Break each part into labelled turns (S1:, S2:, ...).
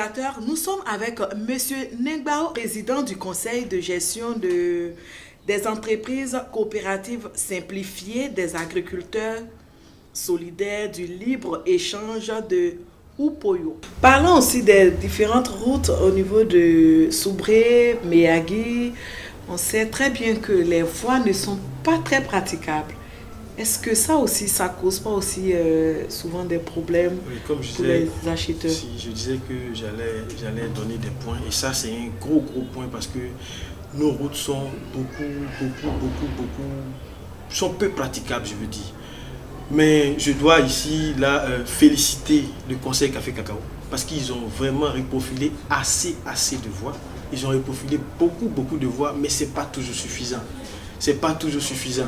S1: téléspectateurs, nous sommes avec Monsieur Nengbao, président du conseil de gestion des entreprises coopératives simplifiées des agriculteurs solidaires du libre-échange de Upoyo. Parlons aussi des différentes routes au niveau de Soubré, Meyagui. On sait très bien que les voies ne sont pas très praticables. Est-ce que ça aussi, ça cause pas aussi souvent des problèmes
S2: comme je
S1: pour
S2: disais,
S1: les acheteurs?
S2: Si je disais que j'allais donner des points, et ça c'est un gros point parce que nos routes sont sont peu praticables, je veux dire. Mais je dois ici féliciter le conseil Café Cacao parce qu'ils ont vraiment reprofilé assez de voies. Ils ont reprofilé beaucoup de voies, mais c'est pas toujours suffisant. C'est pas toujours suffisant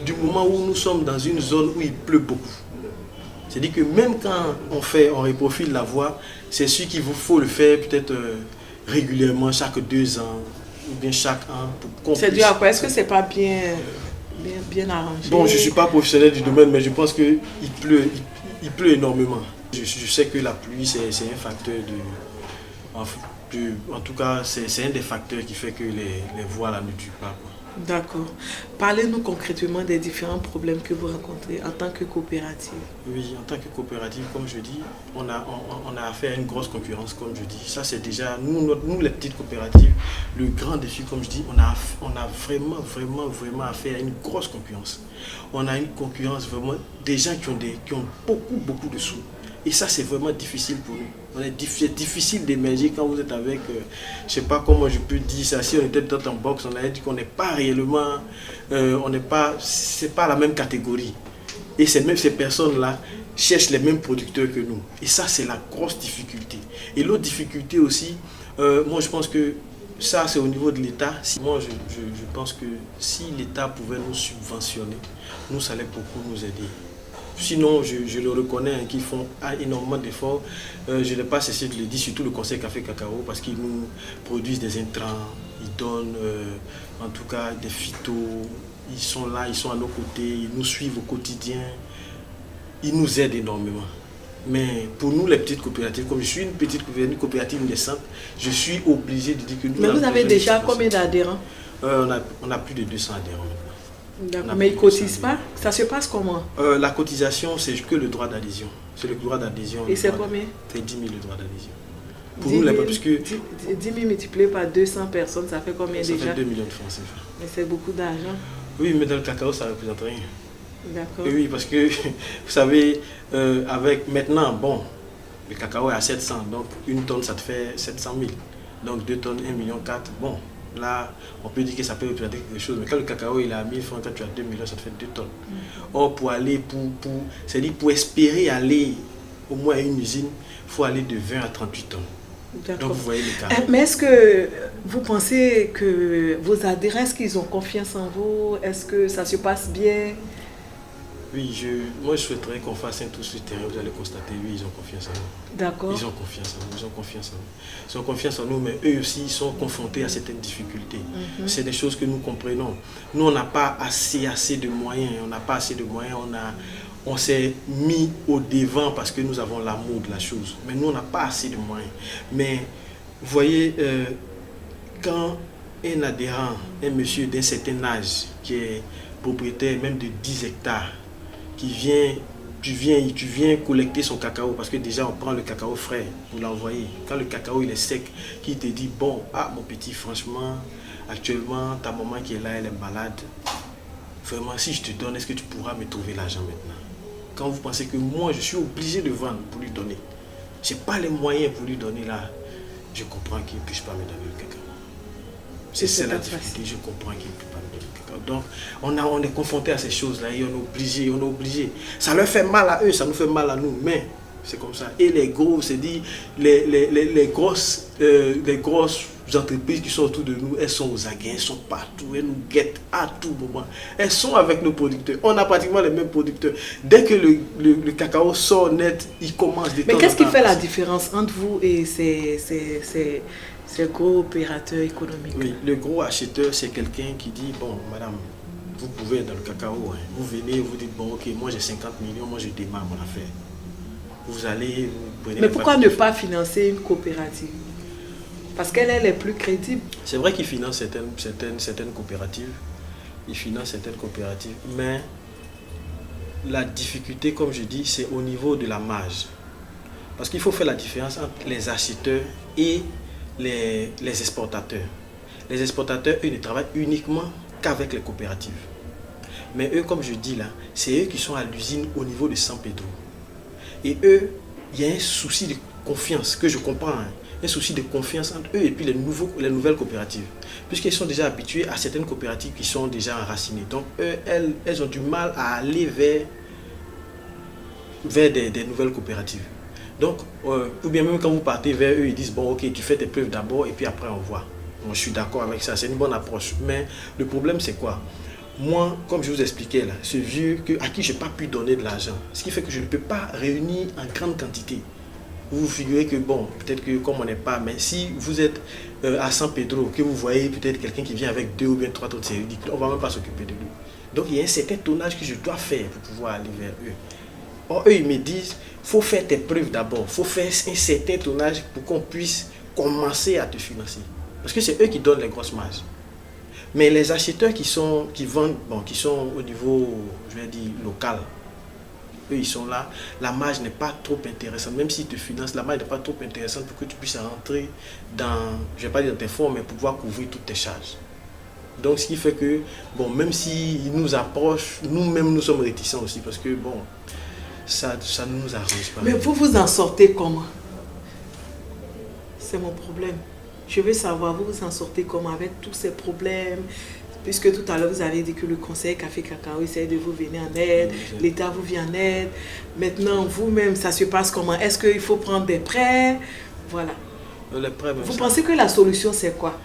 S2: du moment où nous sommes dans une zone où il pleut beaucoup. C'est-à-dire que même quand on reprofile la voie, c'est sûr qu'il vous faut le faire peut-être régulièrement, chaque 2 ans ou bien chaque an.
S1: C'est dû à quoi? Est-ce que c'est pas bien arrangé?
S2: Bon, je ne suis pas professionnel du domaine, mais je pense qu'il pleut énormément. Je sais que la pluie, c'est un facteur en tout cas, c'est un des facteurs qui fait que les voies là ne durent pas.
S1: D'accord. Parlez-nous concrètement des différents problèmes que vous rencontrez en tant que coopérative.
S2: Oui, en tant que coopérative, comme je dis, on a affaire à une grosse concurrence, comme je dis. Ça, c'est déjà, nous les petites coopératives, le grand défi, comme je dis, on a vraiment affaire à une grosse concurrence. On a une concurrence vraiment des gens qui ont beaucoup de sous. Et ça, c'est vraiment difficile pour nous. C'est difficile d'émerger quand vous êtes avec, je ne sais pas comment je peux dire ça, si on était dans un box, on avait dit qu'on n'est pas réellement, c'est pas la même catégorie. Et même ces personnes-là cherchent les mêmes producteurs que nous. Et ça, c'est la grosse difficulté. Et l'autre difficulté aussi, moi je pense que ça, c'est au niveau de l'État. Moi, je pense que si l'État pouvait nous subventionner, nous, ça allait beaucoup nous aider. Sinon, je le reconnais, qu'ils font énormément d'efforts. Je n'ai pas cessé de le dire, surtout le conseil Café Cacao, parce qu'ils nous produisent des intrants, ils donnent en tout cas des phytos, ils sont là, ils sont à nos côtés, ils nous suivent au quotidien, ils nous aident énormément. Mais pour nous, les petites coopératives, comme je suis une coopérative naissante, je suis obligé de dire que nous...
S1: Mais vous avez déjà combien d'adhérents?
S2: On a plus de 200 adhérents maintenant.
S1: D'accord, mais ils ne cotisent pas? Ça se passe comment?
S2: La cotisation, c'est que le droit d'adhésion. C'est le droit d'adhésion.
S1: Et c'est combien?
S2: C'est 10 000 le droit d'adhésion.
S1: Pour nous, puisque 10 000 multiplié par 200 personnes, ça fait combien déjà?
S2: Ça fait 2 millions de francs CFA.
S1: Mais c'est beaucoup d'argent.
S2: Oui, mais dans le cacao, ça ne représente rien.
S1: D'accord.
S2: Oui, parce que, vous savez, avec maintenant, bon, le cacao est à 700, donc une tonne, ça te fait 700 000. Donc 2 tonnes, 1,4 million, bon. Là, on peut dire que ça peut représenter quelque chose, mais quand le cacao il est à 1000 francs, quand tu as 2 millions, ça te fait 2 tonnes. Or, c'est-à-dire pour espérer aller au moins à une usine, il faut aller de 20 à 38 tonnes. Donc, vous voyez le cas.
S1: Mais est-ce que vous pensez que vos adhérents, est-ce qu'ils ont confiance en vous? Est-ce que ça se passe bien?
S2: Oui, moi je souhaiterais qu'on fasse un tour sur le terrain, vous allez constater, oui, ils ont confiance en nous. D'accord. Ils ont confiance en nous, mais eux aussi, ils sont confrontés à certaines difficultés. C'est des choses que nous comprenons. Nous, on n'a pas assez de moyens, on s'est mis au devant parce que nous avons l'amour de la chose. Mais nous, on n'a pas assez de moyens. Mais, vous voyez, quand un adhérent, un monsieur d'un certain âge, qui est propriétaire même de 10 hectares, tu viens collecter son cacao, parce que déjà on prend le cacao frais pour l'envoyer. Quand le cacao il est sec, qui te dit bon, mon petit, franchement, actuellement ta maman qui est là, elle est malade. Vraiment, si je te donne, est-ce que tu pourras me trouver l'argent maintenant? Quand vous pensez que moi je suis obligé de vendre pour lui donner, je n'ai pas les moyens pour lui donner là, je comprends qu'il ne puisse pas me donner le cacao. C'est la difficulté, je comprends qu'il ne peut pas me donner le cacao. Donc, on est confronté à ces choses-là et on est obligé. Ça leur fait mal à eux, ça nous fait mal à nous, mais c'est comme ça. Et les gros, c'est dit, les grosses entreprises qui sont autour de nous, elles sont aux aguets, elles sont partout, elles nous guettent à tout moment. Elles sont avec nos producteurs. On a pratiquement les mêmes producteurs. Dès que le cacao sort net, ils commencent des...
S1: Mais qu'est-ce qui fait la différence entre vous et ces gros opérateurs économiques?
S2: Oui, le gros acheteur, c'est quelqu'un qui dit, bon, madame, vous pouvez être dans le cacao, hein. Vous venez, vous dites, bon, ok, moi j'ai 50 millions, moi je démarre mon affaire. vous allez, vous prenez...
S1: Mais pourquoi ne pas financer une coopérative? Parce qu'elle est plus crédible.
S2: C'est vrai qu'ils financent certaines coopératives. Ils financent certaines coopératives, mais la difficulté, comme je dis, c'est au niveau de la marge. Parce qu'il faut faire la différence entre les acheteurs et les exportateurs. Les exportateurs, eux, ne travaillent uniquement qu'avec les coopératives. Mais eux, comme je dis là, c'est eux qui sont à l'usine au niveau de San Pedro. Et eux, il y a un souci de confiance que je comprends. Hein, un souci de confiance entre eux et puis les nouvelles coopératives. Puisqu'ils sont déjà habitués à certaines coopératives qui sont déjà enracinées. Donc, eux, elles ont du mal à aller vers des nouvelles coopératives. Donc, ou bien même quand vous partez vers eux, ils disent, bon, ok, tu fais tes preuves d'abord et puis après on voit. Bon, je suis d'accord avec ça, c'est une bonne approche. Mais le problème, c'est quoi? Moi, comme je vous expliquais là, ce vieux à qui je n'ai pas pu donner de l'argent, ce qui fait que je ne peux pas réunir en grande quantité. Vous vous figurez que, bon, peut-être que comme on n'est pas, mais si vous êtes à San Pedro, que vous voyez peut-être quelqu'un qui vient avec 2 ou bien 3 tonnes, c'est ridicule, on ne va même pas s'occuper de lui. Donc, il y a un certain tonnage que je dois faire pour pouvoir aller vers eux. Or, eux, ils me disent, il faut faire tes preuves d'abord, il faut faire un certain tonnage pour qu'on puisse commencer à te financer. Parce que c'est eux qui donnent les grosses marges. Mais les acheteurs qui vendent, bon, qui sont au niveau, je vais dire, local, eux, ils sont là, la marge n'est pas trop intéressante. Même s'ils te financent, la marge n'est pas trop intéressante pour que tu puisses rentrer dans, je ne vais pas dire dans tes fonds, mais pour pouvoir couvrir toutes tes charges. Donc, ce qui fait que, bon, même s'ils nous approchent, nous-mêmes, nous sommes réticents aussi, parce que, bon, ça ne nous arrange pas.
S1: Mais vous vous en sortez comment? C'est mon problème. Je veux savoir, vous vous en sortez comment avec tous ces problèmes? Puisque tout à l'heure, vous avez dit que le conseil Café Cacao essaie de vous venir en aide, l'État vous vient en aide. Maintenant, vous-même, ça se passe comment? Est-ce qu'il faut prendre des prêts? Voilà.
S2: Les prêts,
S1: vous pensez que la solution, c'est quoi?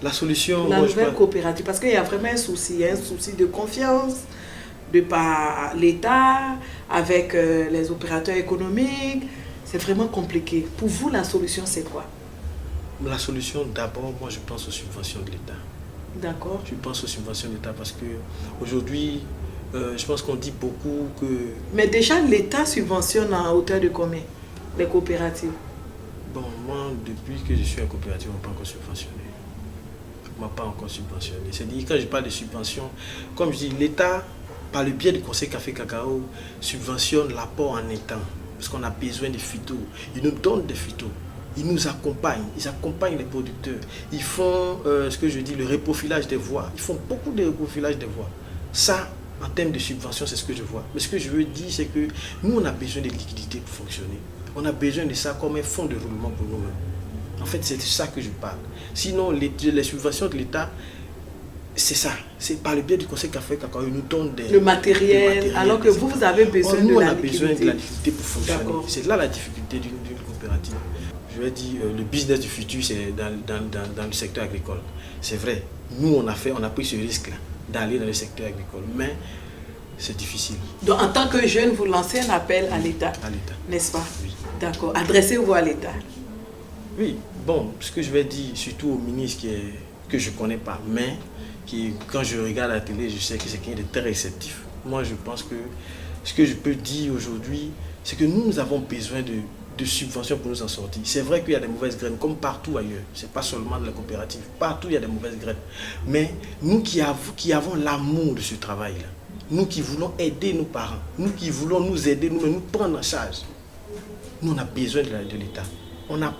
S2: La solution...
S1: La nouvelle coopérative. Parce qu'il y a vraiment un souci. Il y a un souci de confiance de par l'État, avec les opérateurs économiques. C'est vraiment compliqué. Pour vous, la solution, c'est quoi?
S2: La solution, d'abord, moi, je pense aux subventions de l'État.
S1: D'accord.
S2: Je pense aux subventions de l'État parce qu'aujourd'hui, je pense qu'on dit beaucoup que...
S1: Mais déjà, l'État subventionne à hauteur de combien? Les coopératives?
S2: Bon, moi, depuis que je suis en coopérative, on ne m'a pas encore subventionné. On ne m'a pas encore subventionné. C'est-à-dire, quand je parle de subvention, comme je dis, l'État, par le biais du Conseil Café Cacao, subventionne l'apport en étant. Parce qu'on a besoin de phytos. Ils nous donnent des phytos. Ils nous accompagnent, ils accompagnent les producteurs. Ils font, ce que je dis, le reprofilage des voies. Ils font beaucoup de reprofilage des voies. Ça, en termes de subvention, c'est ce que je vois. Mais ce que je veux dire, c'est que nous, on a besoin de liquidité pour fonctionner. On a besoin de ça comme un fonds de roulement pour nous-mêmes. En fait, c'est de ça que je parle. Sinon, les subventions de l'État, c'est ça. C'est par le biais du Conseil Café Cacao, ils nous donnent le matériel.
S1: Alors que vous avez besoin
S2: nous,
S1: de
S2: on
S1: la
S2: a
S1: liquidité.
S2: besoin de la liquidité pour fonctionner. C'est là la difficulté d'une coopérative. Je vais dire, le business du futur, c'est dans le secteur agricole. C'est vrai, nous, on a pris ce risque-là, d'aller dans le secteur agricole, mais c'est difficile.
S1: Donc, en tant que jeune, vous lancez un appel à l'État, n'est-ce pas?
S2: Oui.
S1: D'accord. Adressez-vous à l'État.
S2: Oui, bon, ce que je vais dire, surtout au ministre que je ne connais pas, mais quand je regarde la télé, je sais que c'est quelqu'un de très réceptif. Moi, je pense que ce que je peux dire aujourd'hui, c'est que nous avons besoin de subventions pour nous en sortir. C'est vrai qu'il y a des mauvaises graines, comme partout ailleurs. Ce n'est pas seulement de la coopérative. Partout, il y a des mauvaises graines. Mais nous qui avons l'amour de ce travail-là, nous qui voulons aider nos parents, nous qui voulons nous aider, nous prendre en charge, nous, on a besoin de l'État. On n'a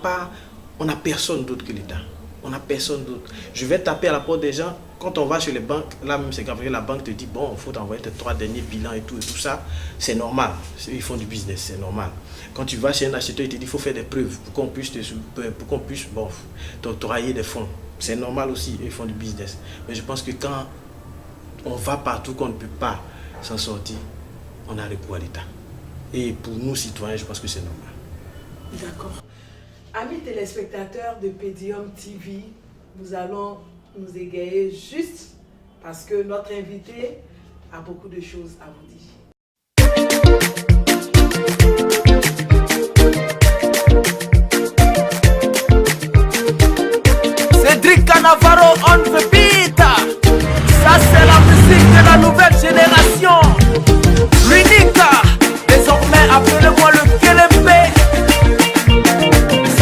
S2: personne d'autre que l'État. On n'a personne d'autre. Je vais taper à la porte des gens. Quand on va chez les banques, là même c'est grave, la banque te dit, bon, il faut t'envoyer tes 3 derniers bilans et tout ça. C'est normal. Ils font du business, c'est normal. Quand tu vas chez un acheteur, il te dit, il faut faire des preuves pour qu'on puisse t'octroyer des fonds. C'est normal aussi, ils font du business. Mais je pense que quand on va partout qu'on ne peut pas s'en sortir, on a recours à l'État. Et pour nous, citoyens, je pense que c'est normal.
S1: D'accord. Amis téléspectateurs de Pédium TV, nous allons nous égayer juste parce que notre invité a beaucoup de choses à vous dire.
S3: Cédric Canavaro on the beat. Ça c'est la musique de la nouvelle génération. L'unique. Désormais appelez-moi le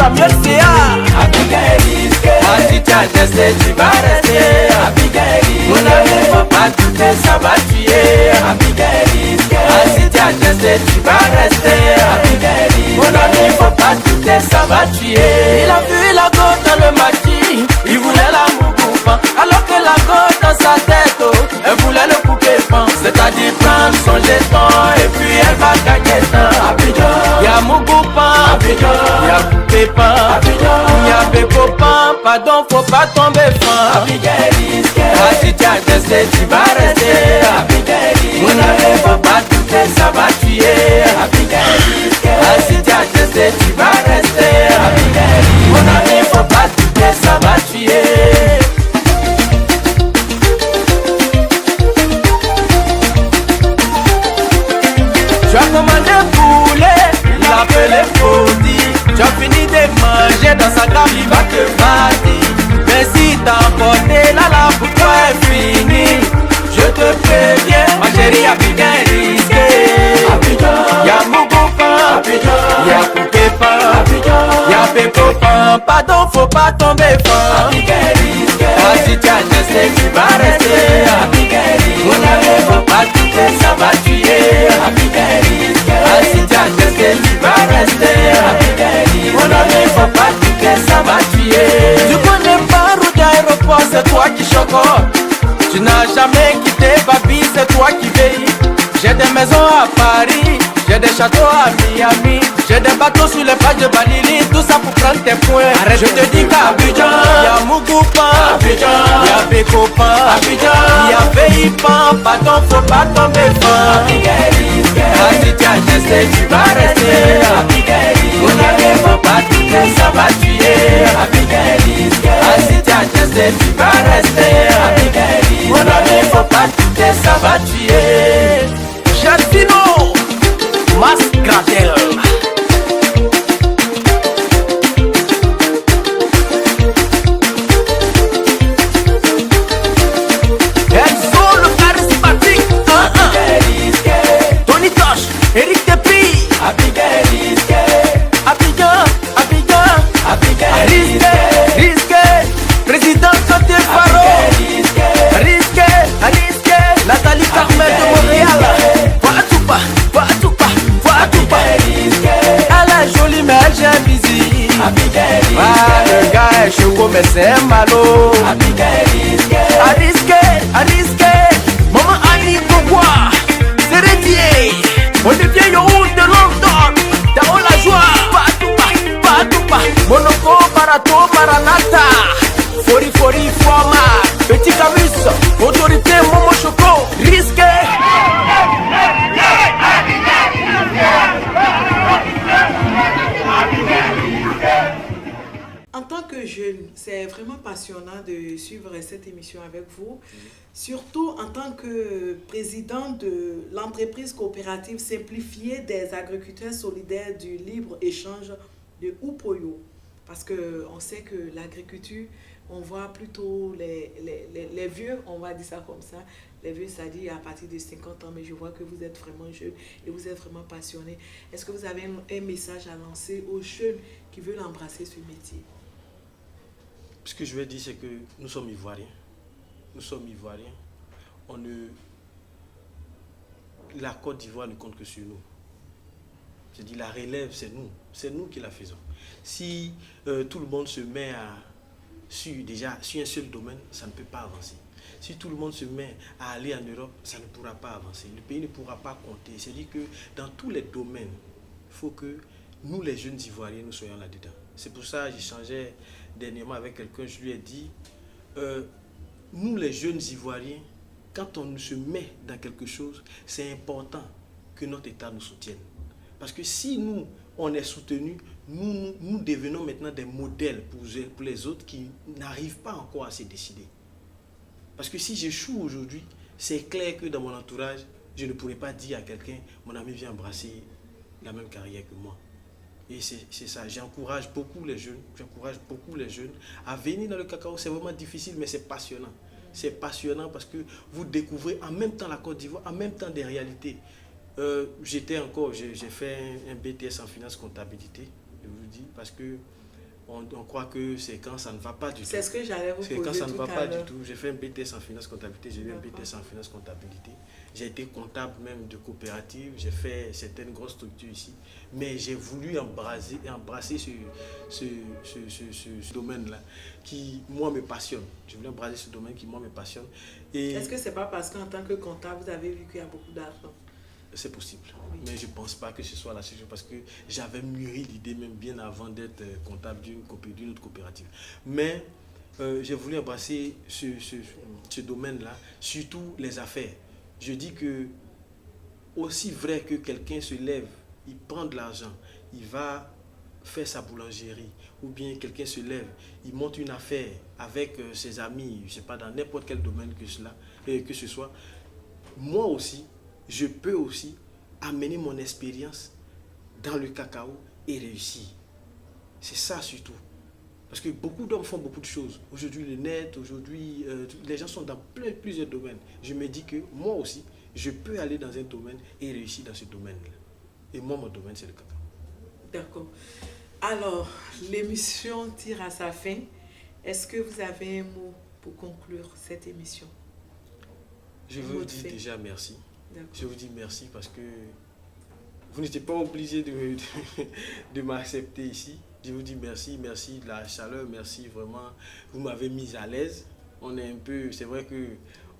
S3: Samuel C.A.
S4: Abigail risqué.
S3: Si tu as testé, tu vas rester.
S4: Abigail risqué.
S3: Mon ami, faut pas douter, ça va tuer.
S4: Abigail risqué.
S3: Si tu as testé, tu vas rester.
S4: Abigail risqué.
S3: Mon ami, faut pas douter, ça va tuer. Il a vu la goutte dans le maquis, il voulait la mougoufan. Alors que la goutte dans sa tête, oh, elle voulait le couper pan. C'est-à-dire prendre son jeton et puis elle va gagner temps.
S4: Abidjan.
S3: Y'a mougoufan,
S4: Abidjan.
S3: y'a coupé pan,
S4: Abidjan.
S3: y'a béco pan. Pardon, faut pas tomber fan.
S4: Abigail risqué.
S3: Si tu as testé, tu vas rester.
S4: Abigail risqué.
S3: Mon ami, faut pas douter, ça va tuer.
S4: Abigail risqué.
S3: Si tu as testé, tu vas rester.
S4: Abigail risqué.
S3: Mon ami, faut pas douter, ça va tuer. Tu as commandé poulet, il a appelé Faudy. Tu as fini de manger dans sa cave, il va te battre. Mais si t'as emporté là pour toi est fini. Je te préviens, ma chérie Abigail risqué.
S4: Abidjan.
S3: Y'a Mougou pan,
S4: Abidjan.
S3: y'a Coupé pan,
S4: Abidjan.
S3: y'a Pépo pan. Pardon, faut pas tomber fan.
S4: Abigail risqué.
S3: Si tu as testé, tu vas rester.
S4: Abigail risqué.
S3: Mon ami, faut pas douter, ça va tuer.
S4: Abigail risqué.
S3: Si tu as testé, tu vas rester.
S4: Abigail risqué.
S3: Mon ami, faut pas douter, ça va tuer. Tu connais pas route d'aéroport, c'est toi qui chocotte. Tu n'as jamais quitté Babi, c'est toi qui veilles. J'ai des maisons à Paris, j'ai des châteaux à Miami, j'ai des bateaux sur les plages de Balili, tout ça pour prendre tes points. Arrête, je te dis qu'Abidjan, y'a Mougoupan,
S4: Abidjan.
S3: y'a Bécopan,
S4: Abidjan.
S3: y'a Veillipan, pardon, faut pas tomber fan.
S4: Abigail risqué.
S3: Si tu as testé, tu vas rester.
S4: Abigail risqué.
S3: Mon ami, faut pas douter, ça va tuer.
S4: Abigail risqué.
S3: Si tu as testé, tu vas rester.
S4: Abigail risqué.
S3: Mon ami, faut pas douter, ça va tuer. Jardino, Mas Gradel. Enzo le charismatique.
S4: Abigail risqué.
S3: Tony Tosh, Eric Tepi.
S4: Abigail risqué.
S3: Abidjan, Abidjan.
S4: Abigail
S3: Risqué,
S4: risqué.
S3: risqué. Président Côte Faro.
S4: Abigail risqué.
S3: Risqué, risqué. Nathalie Carmel de Montréal. Voitoupa, voitoupa, voitoupa. Elle est jolie mais elle gère busy.
S4: Abigail risqué.
S3: Le gars est chaud mais c'est malo.
S4: Abigail risqué.
S3: À risqué. Maman Annie Bobois. C'est Rédier. On devient yo de London. Dans la joie. Voitoupa. Monoco, Barato, Maranata. Fori, Forma. Petit Camus. Autorité, Momo Choco. Risqué.
S1: En tant que jeune, c'est vraiment passionnant de suivre cette émission avec vous, surtout en tant que président de l'entreprise coopérative simplifiée des agriculteurs solidaires du libre-échange de Upoyo. Parce qu'on sait que l'agriculture, on voit plutôt les vieux, on va dire ça comme ça, les vieux, c'est-à-dire à partir de 50 ans, mais je vois que vous êtes vraiment jeune et vous êtes vraiment passionné. Est-ce que vous avez un message à lancer aux jeunes qui veulent embrasser ce métier?
S2: Ce que je vais dire, c'est que nous sommes Ivoiriens. Nous sommes Ivoiriens. La Côte d'Ivoire ne compte que sur nous. Je dis la relève, c'est nous. C'est nous qui la faisons. Si tout le monde se met sur un seul domaine, ça ne peut pas avancer. Si tout le monde se met à aller en Europe, ça ne pourra pas avancer. Le pays ne pourra pas compter. C'est-à-dire que dans tous les domaines, il faut que nous, les jeunes Ivoiriens, nous soyons là-dedans. C'est pour ça que j'échangeais dernièrement avec quelqu'un, je lui ai dit, nous les jeunes Ivoiriens, quand on se met dans quelque chose, c'est important que notre État nous soutienne. Parce que si nous, on est soutenus, nous devenons maintenant des modèles pour les autres qui n'arrivent pas encore à se décider. Parce que si j'échoue aujourd'hui, c'est clair que dans mon entourage, je ne pourrais pas dire à quelqu'un, mon ami vient embrasser la même carrière que moi. Et c'est ça, j'encourage beaucoup les jeunes à venir dans le cacao. C'est vraiment difficile, mais c'est passionnant. C'est passionnant parce que vous découvrez en même temps la Côte d'Ivoire, en même temps des réalités. J'ai fait un BTS en finance comptabilité, je vous dis, parce que on croit que c'est quand ça ne va pas du tout.
S1: C'est ce que j'allais vous
S2: C'est
S1: poser
S2: quand ça ne
S1: tout
S2: va
S1: à
S2: pas
S1: l'heure.
S2: du tout. J'ai fait un BTS en finance comptabilité, j'ai eu un
S1: D'accord.
S2: BTS en finance comptabilité. J'ai été comptable même de coopérative, j'ai fait certaines grosses structures ici. Mais j'ai voulu embrasser ce domaine-là qui, moi, me passionne. Je voulais embrasser ce domaine qui, moi, me passionne. Et
S1: Est-ce que c'est pas parce qu'en tant que comptable, vous avez vu qu'il y a beaucoup d'argent?
S2: c'est possible,
S1: Oui.
S2: mais je ne pense pas que ce soit la solution parce que j'avais mûri l'idée même bien avant d'être comptable d'une autre coopérative. Mais j'ai voulu embrasser ce domaine-là, surtout les affaires. Je dis que aussi vrai que quelqu'un se lève, il prend de l'argent, il va faire sa boulangerie, ou bien quelqu'un se lève, il monte une affaire avec ses amis, je ne sais pas, dans n'importe quel domaine que ce soit, moi aussi, je peux aussi amener mon expérience dans le cacao et réussir. C'est ça surtout. Parce que beaucoup d'hommes font beaucoup de choses. Aujourd'hui, le net, aujourd'hui, les gens sont dans plusieurs domaines. Je me dis que moi aussi, je peux aller dans un domaine et réussir dans ce domaine-là. Et moi, mon domaine, c'est le cacao.
S1: D'accord. Alors, l'émission tire à sa fin. Est-ce que vous avez un mot pour conclure cette émission?
S2: Je
S1: Un
S2: veux
S1: mot
S2: vous
S1: de
S2: dire
S1: fin.
S2: déjà merci.
S1: D'accord.
S2: Je vous dis merci parce que vous n'étiez pas obligé de m'accepter ici. Je vous dis merci, merci de la chaleur, merci vraiment. Vous m'avez mis à l'aise. On est un peu, c'est vrai que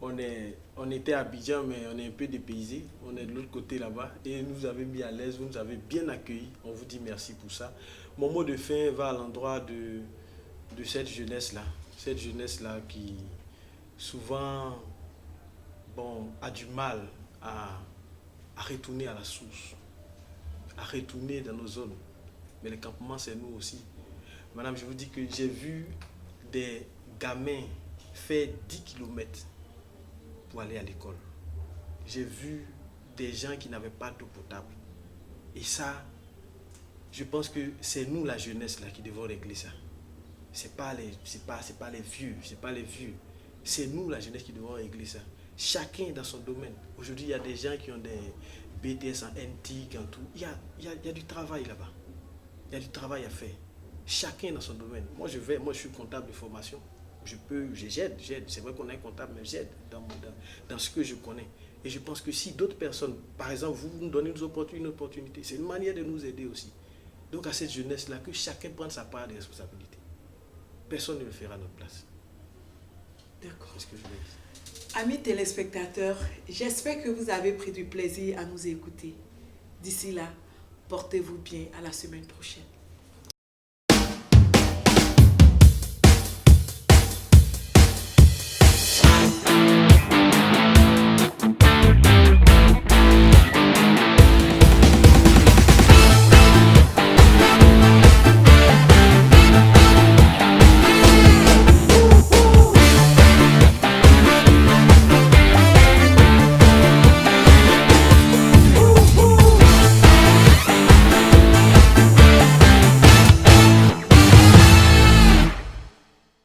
S2: on était à Abidjan, mais on est un peu dépaysé. On est de l'autre côté là-bas et nous avez mis à l'aise, vous nous avez bien accueillis. On vous dit merci pour ça. Mon mot de fin va à l'endroit de cette jeunesse-là. Cette jeunesse-là qui souvent a du mal à retourner à la source, à retourner dans nos zones. Mais le campement, c'est nous aussi. Madame, je vous dis que j'ai vu des gamins faire 10 km pour aller à l'école. J'ai vu des gens qui n'avaient pas d'eau potable. Et ça, je pense que c'est nous, la jeunesse, là, qui devons régler ça. C'est pas les vieux, c'est pas les vieux. C'est nous, la jeunesse, qui devons régler ça. Chacun dans son domaine. Aujourd'hui, il y a des gens qui ont des BTS en NTIC, en tout. Il y a du travail là-bas. Il y a du travail à faire. Chacun dans son domaine. Moi, je suis comptable de formation. J'aide. C'est vrai qu'on est comptable, mais j'aide dans ce que je connais. Et je pense que si d'autres personnes, par exemple, vous nous donnez une opportunité, c'est une manière de nous aider aussi. Donc à cette jeunesse-là, que chacun prenne sa part de responsabilité. Personne ne le fera à notre place.
S1: D'accord.
S2: C'est ce que je veux dire.
S1: Amis téléspectateurs, j'espère que vous avez pris du plaisir à nous écouter. D'ici là, portez-vous bien, à la semaine prochaine.